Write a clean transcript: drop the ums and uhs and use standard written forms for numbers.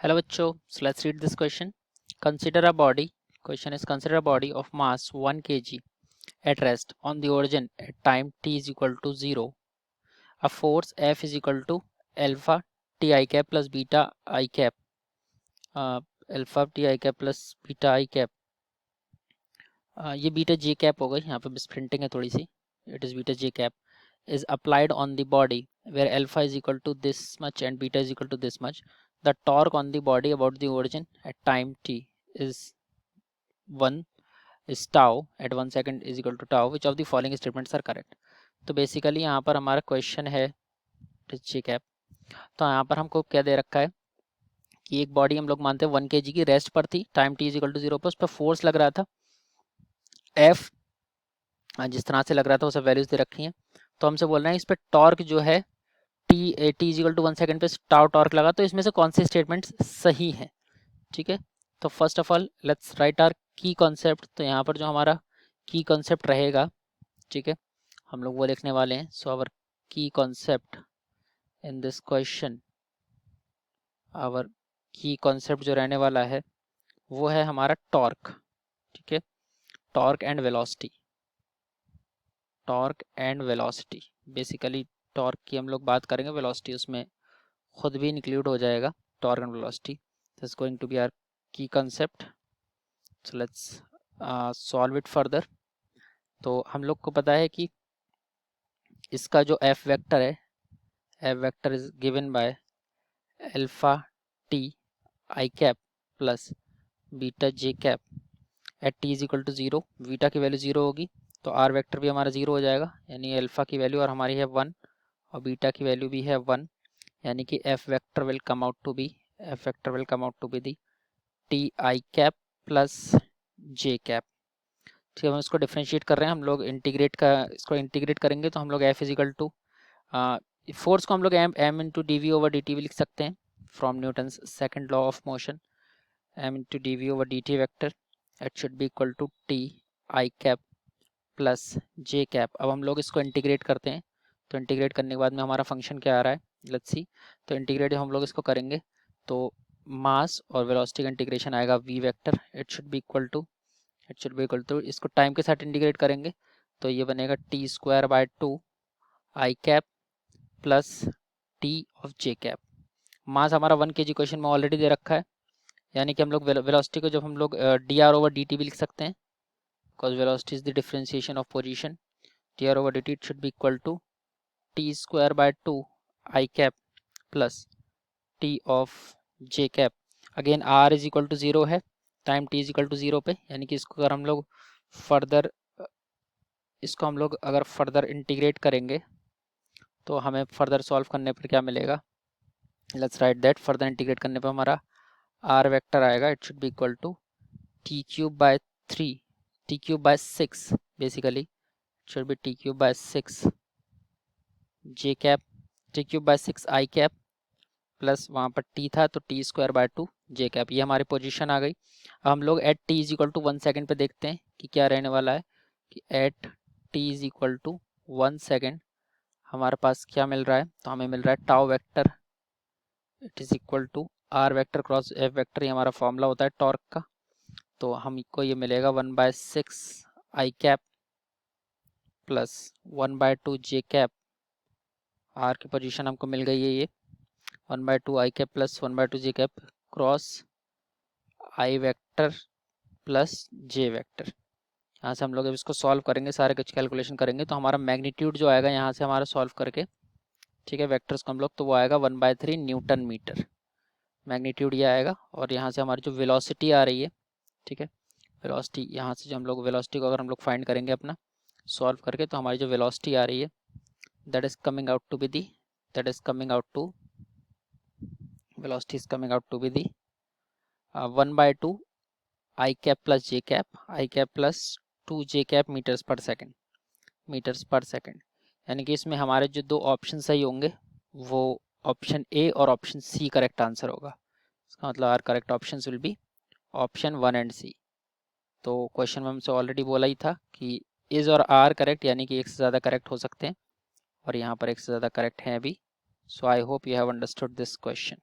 Hello bachcho, so let's read this question. Consider a body, question is consider a body of mass 1 kg at rest on the origin at time t is equal to 0. A force F is equal to alpha t I cap plus beta I cap, alpha t I cap plus beta I cap. ये beta j cap हो गई, यहाँ पे misprinting है थोड़ी सी. It is beta j cap is applied on the body where alpha is equal to this much and beta is equal to this much. The torque on the body about the origin at time t is 1 is tau at 1 second is equal to tau. Which of the following statements are correct? तो basically यहाँ पर हमारा question है j cap. तो यहाँ पर हमको क्या दे रखा है कि एक बॉडी हम लोग मानते हैं 1 kg की रेस्ट पर थी, time t is equal to 0 पर, उस पर फोर्स लग रहा था F, जिस तरह से लग रहा था वो सब वैल्यूज दे रखी हैं. तो हमसे बोल रहे हैं इस पर टॉर्क जो है T is equal to 1 second पे टाउ टॉर्क लगा, तो इसमें से कौन से स्टेटमेंट्स सही हैं. ठीक है, तो first of all let's write our की कॉन्सेप्ट. तो यहाँ पर जो हमारा की कॉन्सेप्ट रहेगा, ठीक है, हम लोग वो लिखने वाले हैं. सो आवर की concept in this question, our की कॉन्सेप्ट जो रहने वाला है वो है हमारा टॉर्क. ठीक है, torque and velocity, torque and velocity. Basically torque की हम लोग बात करेंगे, वेलोसिटी उसमें खुद भी इंक्लूड हो जाएगा. Torque and velocity is going to be our की concept. So let's solve it further. तो हम लोग को पता है कि इसका जो एफ वेक्टर है, F vector is given by alpha T I cap plus beta J cap at T is equal to 0. Beta की वैल्यू 0 होगी तो आर वेक्टर भी हमारा 0 हो जाएगा, यानी अल्फा की वैल्यू और हमारी है 1 और बीटा की वैल्यू भी है 1, यानी कि F vector will come out to be, F vector will come out to be the T I cap plus J cap. ठीक है, हम इसको डिफ्रेंशिएट कर रहे हैं, हम लोग इंटीग्रेट का इसको इंटीग्रेट करेंगे तो हम लोग एफ इजिकल टू फोर्स को हम लोग M into D V over D T भी लिख सकते हैं from Newton's second law of motion. M into D V over D T vector it should be equal to T I cap plus J cap. अब हम लोग इसको integrate करते हैं, तो इंटीग्रेट करने के बाद में हमारा फंक्शन क्या आ रहा है, लेट्स सी. तो इंटीग्रेट हम लोग इसको करेंगे तो मास और वेलोसिटी का इंटीग्रेशन आएगा V vector, it should be equal to इसको टाइम के साथ इंटीग्रेट करेंगे तो ये बनेगा T square by 2 I cap plus T of J cap. Mass हमारा 1 kg क्वेश्चन में ऑलरेडी दे रखा है, यानी कि हम लोग वेलोसिटी को जब हम लोग D R over D T भी लिख सकते हैं, because velocity is the differentiation of position. D R over D T it should be equal to T square by 2 I cap plus T of J cap. Again R is equal to 0 है, time T is equal to 0 पे, यानी कि इसको अगर हम लोग further अगर further integrate करेंगे तो हमें फर्दर सॉल्व करने पर क्या मिलेगा, let's write that. Further integrate करने पर हमारा आर वेक्टर आएगा, it should be equal to T cube by 3, T cube by 6, basically should be T cube by 6 J cap, T cube by 6 I cap plus वहाँ पर T था तो T square by 2 J cap. ये हमारी position आ गई. अब हम लोग at T is equal to 1 second पे देखते हैं कि क्या रहने वाला है, कि at T is equal to 1 second हमारे पास क्या मिल रहा है. तो हमें मिल रहा है tau vector it is equal to R vector cross F vector. ये हमारा फॉर्मूला होता है टॉर्क का. तो हमको ये मिलेगा 1/6 I cap plus 1/2 J cap. R की पोजीशन हमको मिल गई है ये 1/2 I cap plus 1/2 J cap cross I vector plus J vector. यहाँ से हम लोग अब इसको सॉल्व करेंगे, सारे कुछ कैलकुलेशन करेंगे तो हमारा मैग्नीट्यूड जो आएगा यहाँ से हमारा सॉल्व करके, ठीक है, वेक्टर्स को हम लोग, तो वो आएगा 1/3 न्यूटन मीटर मैग्नीट्यूड ये आएगा. और यहाँ से हमारी जो वेलोसिटी आ रही है, ठीक है, वेलोसिटी यहाँ से जो हम लोग वेलोसिटी को अगर हम लोग फाइंड करेंगे अपना सॉल्व करके, तो हमारी जो वेलोसिटी आ रही है that is coming out to be the velocity is coming out to be the 1/2 I cap plus J cap, I cap plus 2 J cap meters पर सेकेंड. यानी कि इसमें हमारे जो दो ऑप्शन सही होंगे वो ऑप्शन ए और ऑप्शन सी करेक्ट आंसर होगा. इसका मतलब our correct option will be option 1 and C. तो क्वेश्चन में हमसे ऑलरेडी बोला ही था कि इज और आर करेक्ट, यानी कि एक से ज़्यादा करेक्ट हो सकते हैं और यहाँ पर एक से ज़्यादा करेक्ट हैं अभी. So I hope you have understood this question.